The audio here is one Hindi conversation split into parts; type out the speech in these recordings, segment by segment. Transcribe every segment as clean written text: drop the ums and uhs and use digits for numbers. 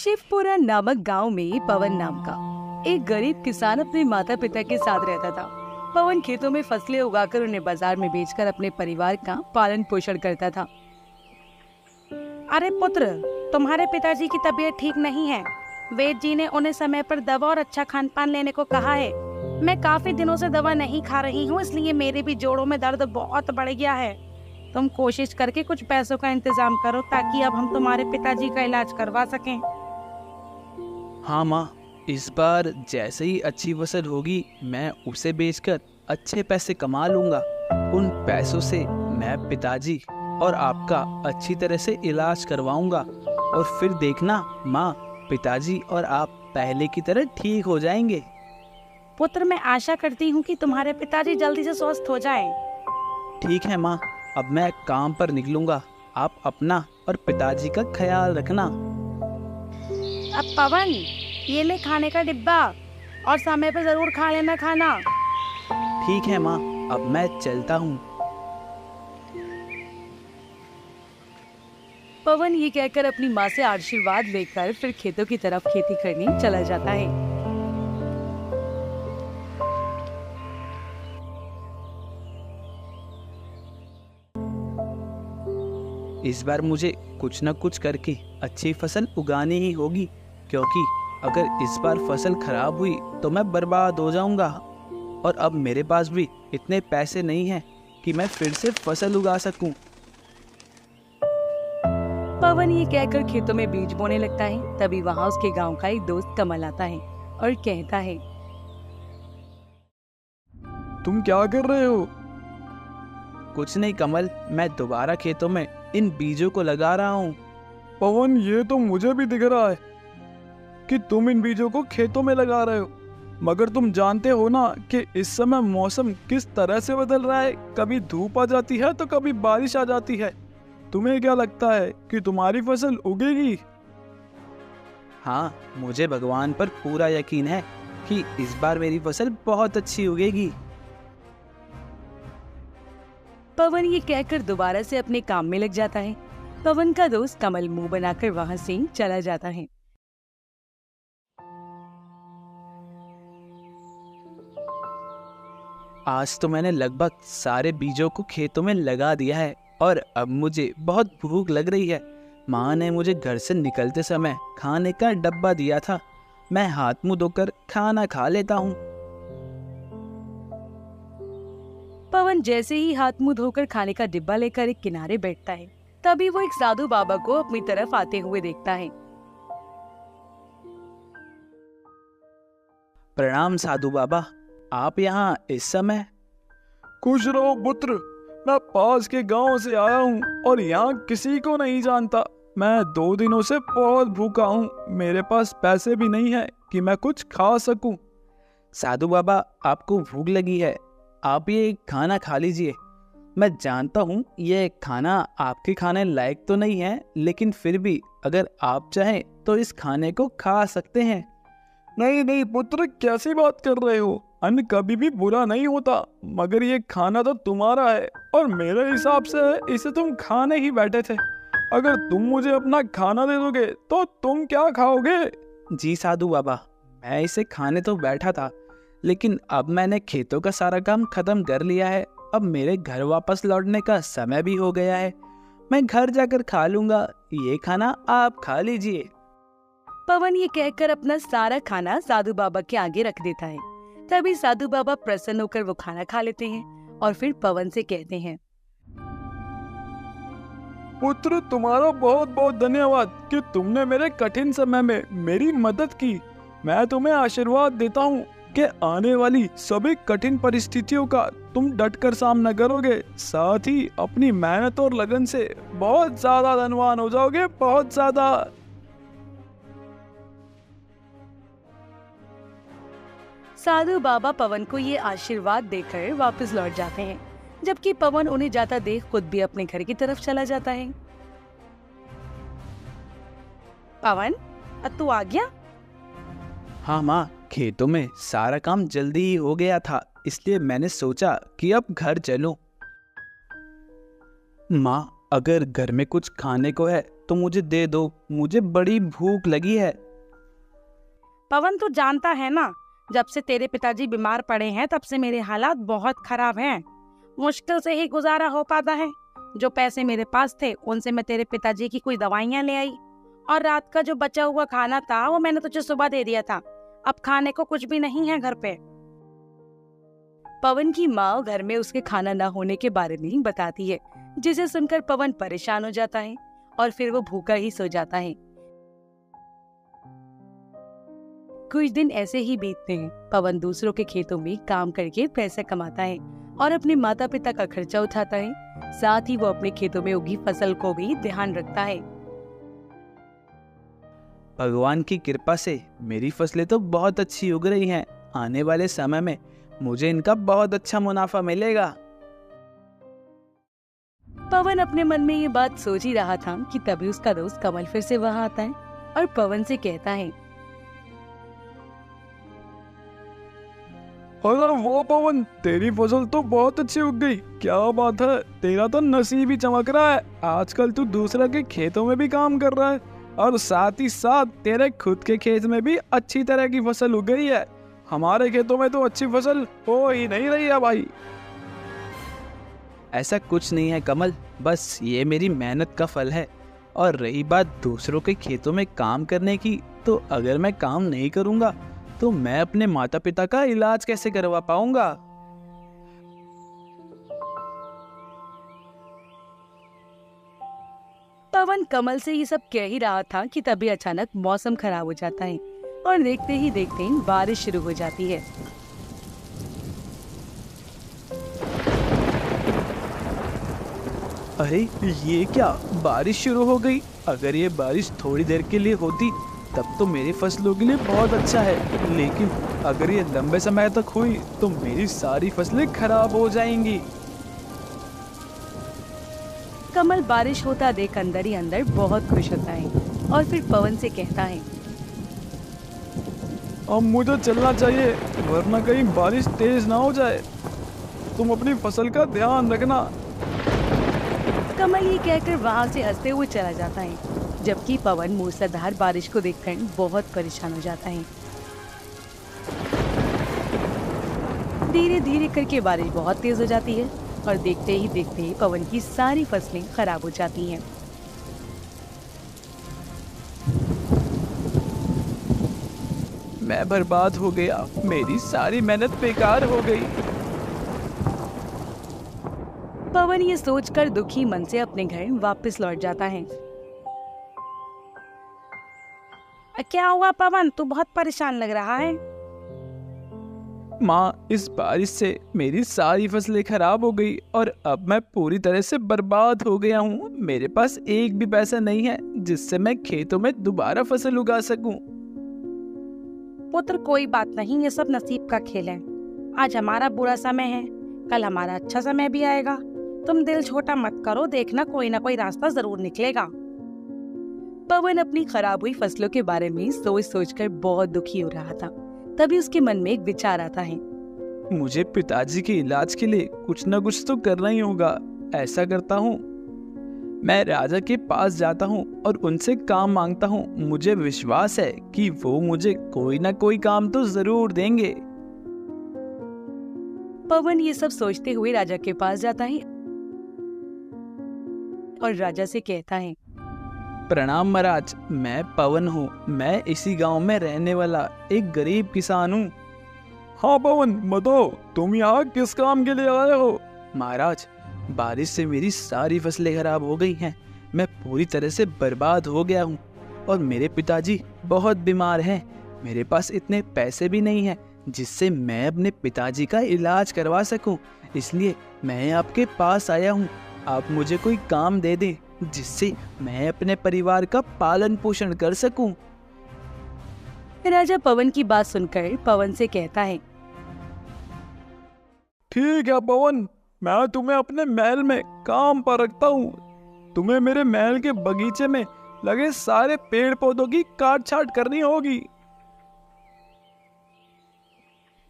शिवपुरा नामक गांव में पवन नाम का एक गरीब किसान अपने माता पिता के साथ रहता था। पवन खेतों में फसलें उगाकर उन्हें बाजार में बेचकर अपने परिवार का पालन पोषण करता था। अरे पुत्र, तुम्हारे पिताजी की तबीयत ठीक नहीं है। वेद जी ने उन्हें समय पर दवा और अच्छा खान पान लेने को कहा है। मैं काफी दिनों से दवा नहीं खा रही हूँ, इसलिए मेरे भी जोड़ों में दर्द बहुत बढ़ गया है। तुम कोशिश करके कुछ पैसों का इंतजाम करो ताकि अब हम तुम्हारे पिताजी का इलाज करवा सकें। हाँ माँ, इस बार जैसे ही अच्छी फसल होगी मैं उसे बेचकर अच्छे पैसे कमा लूँगा। उन पैसों से मैं पिताजी और आपका अच्छी तरह से इलाज करवाऊँगा और फिर देखना माँ, पिताजी और आप पहले की तरह ठीक हो जाएंगे। पुत्र, मैं आशा करती हूँ कि तुम्हारे पिताजी जल्दी से स्वस्थ हो जाएं। ठीक है माँ, अब मैं काम पर निकलूँगा। आप अपना और पिताजी का ख्याल रखना। अब पवन, ये ले खाने का डिब्बा और समय पे जरूर खा लेना खाना। ठीक है माँ, अब मैं चलता हूँ। पवन ये कहकर अपनी माँ से आशीर्वाद लेकर फिर खेतों की तरफ खेती करने चला जाता है। इस बार मुझे कुछ न कुछ करके अच्छी फसल उगानी ही होगी, क्योंकि अगर इस बार फसल खराब हुई तो मैं बर्बाद हो जाऊंगा और अब मेरे पास भी इतने पैसे नहीं हैं कि मैं फिर से फसल उगा सकूं। पवन ये कहकर खेतों में बीज बोने लगता है। तभी वहाँ उसके गांव का एक दोस्त कमल आता है और कहता है, तुम क्या कर रहे हो? कुछ नहीं कमल, मैं दोबारा खेतों में इन बीजों को लगा रहा हूँ। पवन, ये तो मुझे भी दिख रहा है कि तुम इन बीजों को खेतों में लगा रहे हो, मगर तुम जानते हो ना कि इस समय मौसम किस तरह से बदल रहा है। कभी धूप आ जाती है तो कभी बारिश आ जाती है। तुम्हें क्या लगता है कि तुम्हारी फसल उगेगी? हाँ, मुझे भगवान पर पूरा यकीन है कि इस बार मेरी फसल बहुत अच्छी उगेगी। पवन ये कहकर दोबारा से अपने काम में लग जाता है। पवन का दोस्त कमल मुंह बनाकर वहाँ से चला जाता है। आज तो मैंने लगभग सारे बीजों को खेतों में लगा दिया है और अब मुझे बहुत भूख लग रही है। माँ ने मुझे घर से निकलते समय खाने का डब्बा दिया था। मैं हाथ मुंह धोकर खाना खा लेता हूँ। पवन जैसे ही हाथ मुंह धोकर खाने का डिब्बा लेकर एक किनारे बैठता है, तभी वो एक साधु बाबा को अपनी तरफ आते हुए देखता है। प्रणाम साधु बाबा, आप यहाँ इस समय? खुश रहो पुत्र, मैं पास के गांव से आया हूँ और यहाँ किसी को नहीं जानता। मैं 2 दिनों से बहुत भूखा हूँ। मेरे पास पैसे भी नहीं है कि मैं कुछ खा सकूं। साधु बाबा, आपको भूख लगी है, आप ये खाना खा लीजिए। मैं जानता हूँ ये खाना आपके खाने लायक तो नहीं है, लेकिन फिर भी अगर आप चाहें तो इस खाने को खा सकते हैं। नहीं नहीं पुत्र, कैसी बात कर रहे हो? अन्न कभी भी बुरा नहीं होता, मगर ये खाना तो तुम्हारा है और मेरे हिसाब से इसे तुम खाने ही बैठे थे। अगर तुम मुझे अपना खाना दे दोगे तो तुम क्या खाओगे? जी साधु बाबा, मैं इसे खाने तो बैठा था, लेकिन अब मैंने खेतों का सारा काम खत्म कर लिया है। अब मेरे घर वापस लौटने का समय भी हो गया है। मैं घर जाकर खा लूंगा, ये खाना आप खा लीजिए। पवन ये कहकर अपना सारा खाना साधु बाबा के आगे रख देता है। तभी साधु बाबा प्रसन्न होकर वो खाना खा लेते हैं और फिर पवन से कहते हैं, पुत्र, तुम्हारा बहुत बहुत धन्यवाद कि तुमने मेरे कठिन समय में मेरी मदद की। मैं तुम्हें आशीर्वाद देता हूँ कि आने वाली सभी कठिन परिस्थितियों का तुम डटकर सामना करोगे, साथ ही अपनी मेहनत और लगन से बहुत ज्यादा धनवान हो जाओगे, बहुत ज्यादा। साधु बाबा पवन को ये आशीर्वाद देकर वापस लौट जाते हैं, जबकि पवन उन्हें जाता देख खुद भी अपने घर की तरफ चला जाता है। पवन, अब तू आ गया? हाँ माँ, खेतों में सारा काम जल्दी ही हो गया था, इसलिए मैंने सोचा कि अब घर चलूं। माँ, अगर घर में कुछ खाने को है तो मुझे दे दो, मुझे बड़ी भूख लगी है। पवन, तू जानता है ना, जब से तेरे पिताजी बीमार पड़े हैं तब से मेरे हालात बहुत खराब हैं। मुश्किल से ही गुजारा हो पाता है। जो पैसे मेरे पास थे उनसे मैं तेरे पिताजी की कोई दवाइयाँ ले आई, और रात का जो बचा हुआ खाना था वो मैंने तुझे सुबह दे दिया था। अब खाने को कुछ भी नहीं है घर पे। पवन की माँ घर में उसके खाना ना होने के बारे में बताती है, जिसे सुनकर पवन परेशान हो जाता है और फिर वो भूखा ही सो जाता है। कुछ दिन ऐसे ही बीतते हैं। पवन दूसरों के खेतों में काम करके पैसे कमाता है और अपने माता पिता का खर्चा उठाता है। साथ ही वो अपने खेतों में उगी फसल को भी ध्यान रखता है। भगवान की कृपा से मेरी फसलें तो बहुत अच्छी उग रही हैं। आने वाले समय में मुझे इनका बहुत अच्छा मुनाफा मिलेगा। पवन अपने मन में ये बात सोच ही रहा था कि तभी उसका दोस्त कमल फिर से वहाँ आता है और पवन से कहता है, अरे वो पवन, तेरी फसल तो बहुत अच्छी उग गई। क्या बात है, तेरा तो नसीब ही चमक रहा है। आजकल तू दूसरा के खेतों में भी काम कर रहा है और साथ ही साथ तेरे खुद के खेत में भी अच्छी तरह की फसल उग गई है। हमारे खेतों में तो अच्छी फसल हो ही नहीं रही है भाई। ऐसा कुछ नहीं है कमल, बस ये मेरी मेहनत का फल है। और रही बात दूसरों के खेतों में काम करने की, तो अगर मैं काम नहीं करूँगा तो मैं अपने माता पिता का इलाज कैसे करवा पाऊंगा। पवन कमल से ये सब कह ही रहा था कि तभी अचानक मौसम खराब हो जाता है और देखते ही देखते बारिश शुरू हो जाती है। अरे ये क्या, बारिश शुरू हो गई। अगर ये बारिश थोड़ी देर के लिए होती तब तो मेरी फसलों के लिए बहुत अच्छा है, लेकिन अगर ये लंबे समय तक हुई तो मेरी सारी फसलें खराब हो जाएंगी। कमल बारिश होता देख अंदर ही अंदर बहुत खुश होता है और फिर पवन से कहता है, अब मुझे चलना चाहिए, वरना कहीं बारिश तेज ना हो जाए। तुम अपनी फसल का ध्यान रखना। कमल ये कहकर वहाँ से हंसते हुए चला जाता है, जबकि पवन मूसलाधार बारिश को देखकर बहुत परेशान हो जाता है। धीरे धीरे करके बारिश बहुत तेज हो जाती है और देखते ही देखते पवन की सारी फसलें खराब हो जाती हैं। मैं बर्बाद हो गया, मेरी सारी मेहनत बेकार हो गई। पवन ये सोचकर दुखी मन से अपने घर वापस लौट जाता है। क्या हुआ पवन, तू बहुत परेशान लग रहा है। माँ, इस बारिश से मेरी सारी फसलें खराब हो गई और अब मैं पूरी तरह से बर्बाद हो गया हूँ। मेरे पास एक भी पैसा नहीं है जिससे मैं खेतों में दोबारा फसल उगा सकूं। पुत्र, कोई बात नहीं, ये सब नसीब का खेल है। आज हमारा बुरा समय है, कल हमारा अच्छा समय भी आएगा। तुम दिल छोटा मत करो, देखना कोई ना कोई रास्ता जरूर निकलेगा। पवन अपनी खराब हुई फसलों के बारे में सोच सोचकर बहुत दुखी हो रहा था। तभी उसके मन में एक विचार आता है, मुझे पिताजी के इलाज के लिए कुछ न कुछ तो करना ही होगा। ऐसा करता हूँ, मैं राजा के पास जाता हूँ और उनसे काम मांगता हूँ। मुझे विश्वास है कि वो मुझे कोई ना कोई काम तो जरूर देंगे। पवन ये सब सोचते हुए राजा के पास जाता है और राजा से कहता है, प्रणाम महाराज, मैं पवन हूँ। मैं इसी गांव में रहने वाला एक गरीब किसान हूँ। हाँ पवन, बताओ तुम यहाँ किस काम के लिए आए हो? महाराज, बारिश से मेरी सारी फसलें खराब हो गई हैं। मैं पूरी तरह से बर्बाद हो गया हूँ और मेरे पिताजी बहुत बीमार हैं। मेरे पास इतने पैसे भी नहीं हैं जिससे मैं अपने पिताजी का इलाज करवा सकूं। इसलिए मैं आपके पास आया हूँ। आप मुझे कोई काम दे दें जिससे मैं अपने परिवार का पालन पोषण कर सकूं। राजा पवन की बात सुनकर पवन से कहता है, ठीक है पवन, मैं तुम्हें अपने महल में काम पर रखता हूँ। तुम्हें मेरे महल के बगीचे में लगे सारे पेड़ पौधों की काट छाट करनी होगी।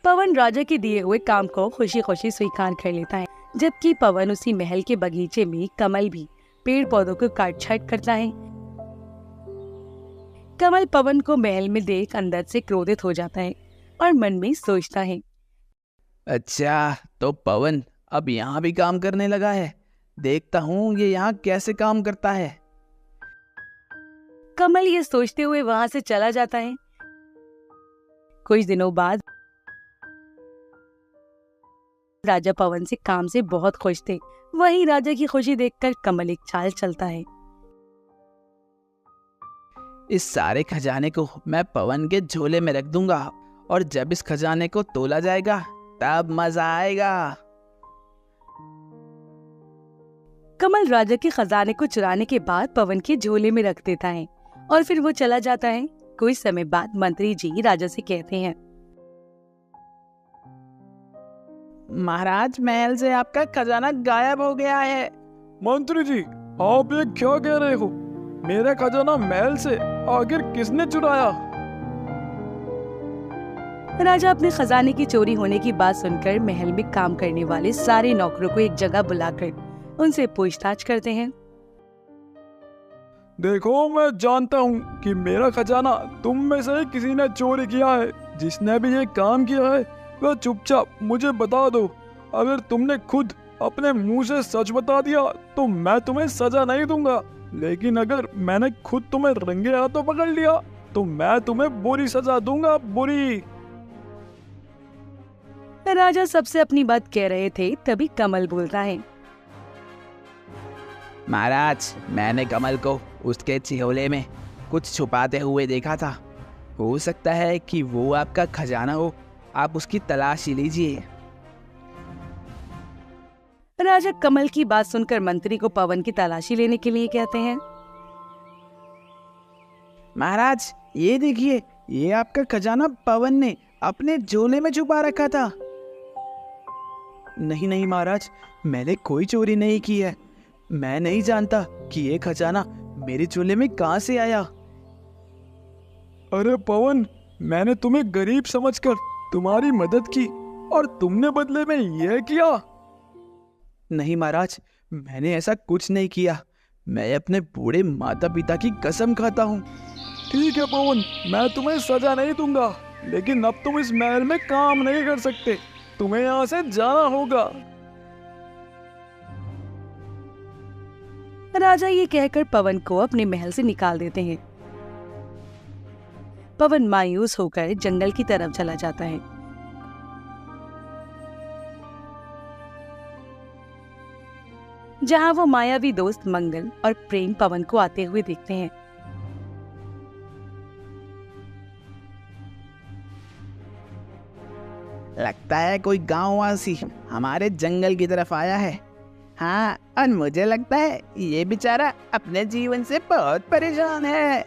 पवन राजा के दिए हुए काम को खुशी खुशी स्वीकार कर लेता है, जबकि पवन उसी महल के बगीचे में कमल भी पेड़ पौधों को काट छाट करता है। कमल पवन को महल में देख अंदर से क्रोधित हो जाता है और मन में सोचता है, अच्छा तो पवन अब यहाँ भी काम करने लगा है। देखता हूँ ये यहाँ कैसे काम करता है। कमल ये सोचते हुए वहां से चला जाता है। कुछ दिनों बाद राजा पवन से काम से बहुत खुश थे। वहीं राजा की खुशी देखकर कमल एक चाल चलता है। इस सारे खजाने को मैं पवन के झोले में रख दूंगा और जब इस खजाने को तोला जाएगा तब मजा आएगा। कमल राजा के खजाने को चुराने के बाद पवन के झोले में रख देता है और फिर वो चला जाता है। कुछ समय बाद मंत्री जी राजा से कहते हैं, महाराज महल से आपका खजाना गायब हो गया है। मंत्री जी, आप ये क्या कह रहे हो? मेरा खजाना महल से आखिर किसने चुराया? राजा अपने खजाने की चोरी होने की बात सुनकर महल में काम करने वाले सारे नौकरों को एक जगह बुलाकर उनसे पूछताछ करते हैं। देखो, मैं जानता हूँ कि मेरा खजाना तुम में से किसी ने चोरी किया है। जिसने भी ये काम किया है वह चुपचाप मुझे बता दो। अगर तुमने खुद अपने मुंह से सच बता दिया तो मैं तुम्हें सजा नहीं दूंगा, लेकिन अगर मैंने खुद तुम्हें रंगे हाथों पकड़ लिया तो मैं तुम्हें बुरी सजा दूंगा, बुरी। राजा सबसे अपनी बात कह रहे थे, तभी कमल बोलता है, महाराज मैंने कमल को उसके झोले में कुछ छुपाते हुए देखा था। हो सकता है कि वो आपका खजाना हो। आप उसकी तलाश लीजिए। राजा कमल की बात सुनकर मंत्री को पवन की तलाशी लेने के लिए कहते हैं। महाराज ये देखिए, ये आपका खजाना पवन ने अपने झोले में छुपा रखा था। नहीं नहीं महाराज, मैंने कोई चोरी नहीं की है। मैं नहीं जानता कि ये खजाना मेरे झोले में कहां से आया। अरे पवन, मैंने तुम्हें गरीब समझकर तुम्हारी मदद की और तुमने बदले में यह किया। नहीं महाराज, मैंने ऐसा कुछ नहीं किया। मैं अपने बूढ़े माता पिता की कसम खाता हूँ। ठीक है पवन, मैं तुम्हें सजा नहीं दूंगा, लेकिन अब तुम इस महल में काम नहीं कर सकते। तुम्हें यहाँ से जाना होगा। राजा ये कहकर पवन को अपने महल से निकाल देते हैं। पवन मायूस होकर जंगल की तरफ चला जाता है। जहां वो मायावी दोस्त मंगल और प्रेम पवन को आते हुए देखते हैं। लगता है कोई गांववासी हमारे जंगल की तरफ आया है। हाँ, और मुझे लगता है ये बेचारा अपने जीवन से बहुत परेशान है।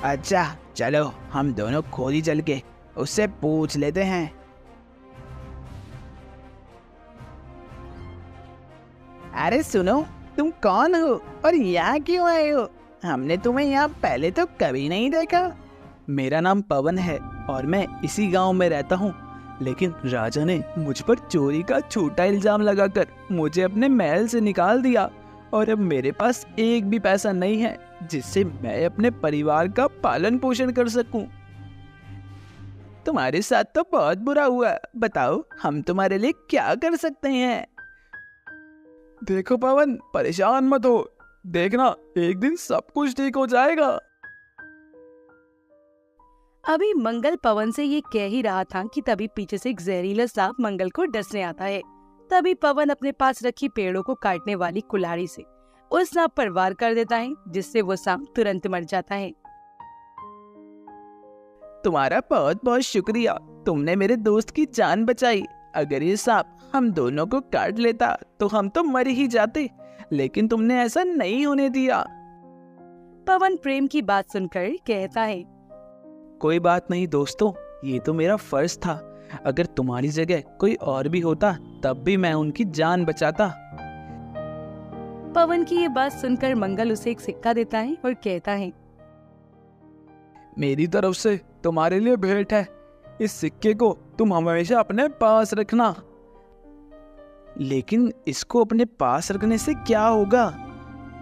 अच्छा चलो हम दोनों खोजी चल के उससे पूछ लेते हैं। अरे सुनो, तुम कौन हो और यहाँ क्यों आए हो? हमने तुम्हें यहाँ पहले तो कभी नहीं देखा। मेरा नाम पवन है और मैं इसी गांव में रहता हूँ, लेकिन राजा ने मुझ पर चोरी का झूठा इल्जाम लगाकर मुझे अपने महल से निकाल दिया और अब मेरे पास एक भी पैसा नहीं है जिससे मैं अपने परिवार का पालन पोषण कर सकूं। तुम्हारे साथ तो बहुत बुरा हुआ। बताओ हम तुम्हारे लिए क्या कर सकते हैं? देखो पवन, परेशान मत हो। देखना एक दिन सब कुछ ठीक हो जाएगा। अभी मंगल पवन से ये कह ही रहा था कि तभी पीछे से एक जहरीला सांप मंगल को डसने आता है। तभी पवन अपने पास रखी पेड़ों को काटने वाली कुल्हाड़ी से उस सांप पर वार कर देता है, जिससे वो सांप तुरंत मर जाता है। तुम्हारा बहुत बहुत शुक्रिया, तुमने मेरे दोस्त की जान बचाई। अगर ये सांप हम दोनों को काट लेता तो हम तो मर ही जाते, लेकिन तुमने ऐसा नहीं होने दिया। पवन प्रेम की बात सुनकर कहता है, कोई बात नहीं दोस्तों, ये तो मेरा फर्ज था। अगर तुम्हारी जगह कोई और भी होता तब भी मैं उनकी जान बचाता। पवन की ये बात सुनकर मंगल उसे एक सिक्का देता है और कहता है, मेरी तरफ से तुम्हारे लिए भेंट है। इस सिक्के को तुम हमेशा अपने पास रखना। लेकिन इसको अपने पास रखने से क्या होगा?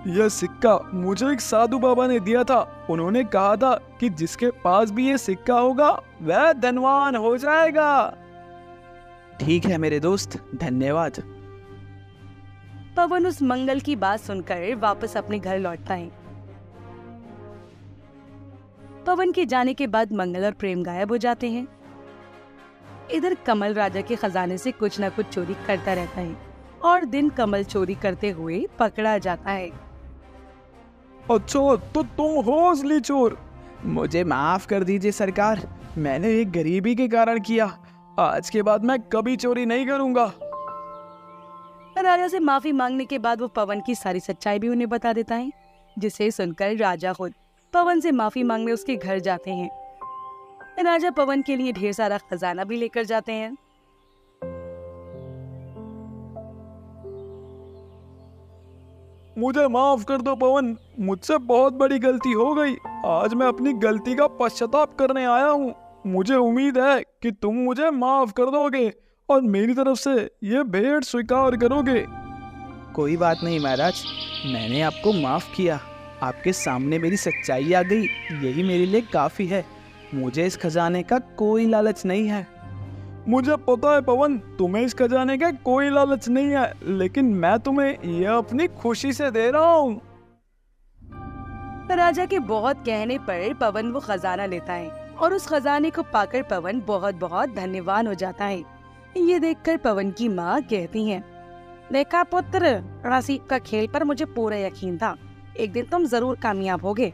यह सिक्का मुझे एक साधु बाबा ने दिया था। उन्होंने कहा था कि जिसके पास भी ये सिक्का होगा वह धनवान हो जाएगा। ठीक है मेरे दोस्त, धन्यवाद। पवन उस मंगल की बात सुनकर वापस अपने घर लौटता है। पवन के जाने के बाद मंगल और प्रेम गायब हो जाते हैं। इधर कमल राजा के खजाने से कुछ न कुछ चोरी करता रहता है और दिन कमल चोरी करते हुए पकड़ा जाता है। अच्छा, तो तुम हो असली चोर। मुझे माफ कर दीजिए सरकार, मैंने ये गरीबी के कारण किया। आज के बाद मैं कभी चोरी नहीं करूंगा। राजा से माफी मांगने के बाद वो पवन की सारी सच्चाई भी उन्हें बता देता है, जिसे सुनकर राजा खुद पवन से माफी मांगने उसके घर जाते हैं। राजा पवन के लिए ढेर सारा खजाना भी लेकर जाते हैं। मुझे माफ कर दो पवन, मुझसे बहुत बड़ी गलती हो गई। आज मैं अपनी गलती का पश्चाताप करने आया हूँ। मुझे उम्मीद है कि तुम मुझे माफ कर दोगे और मेरी तरफ से ये भेंट स्वीकार करोगे। कोई बात नहीं महाराज, मैंने आपको माफ किया। आपके सामने मेरी सच्चाई आ गई, यही मेरे लिए काफी है। मुझे इस खजाने का कोई लालच नहीं है। मुझे पता है पवन, तुम्हें इस खजाने का कोई लालच नहीं है, लेकिन मैं तुम्हें यह अपनी खुशी से दे रहा हूँ। राजा के बहुत कहने पर पवन वो खजाना लेता है और उस खजाने को पाकर पवन बहुत बहुत धन्यवान हो जाता है। ये देखकर पवन की माँ कहती हैं, देखा पुत्र, नसीब का खेल पर मुझे पूरा यकीन था। एक दिन तुम जरूर कामयाब होगे।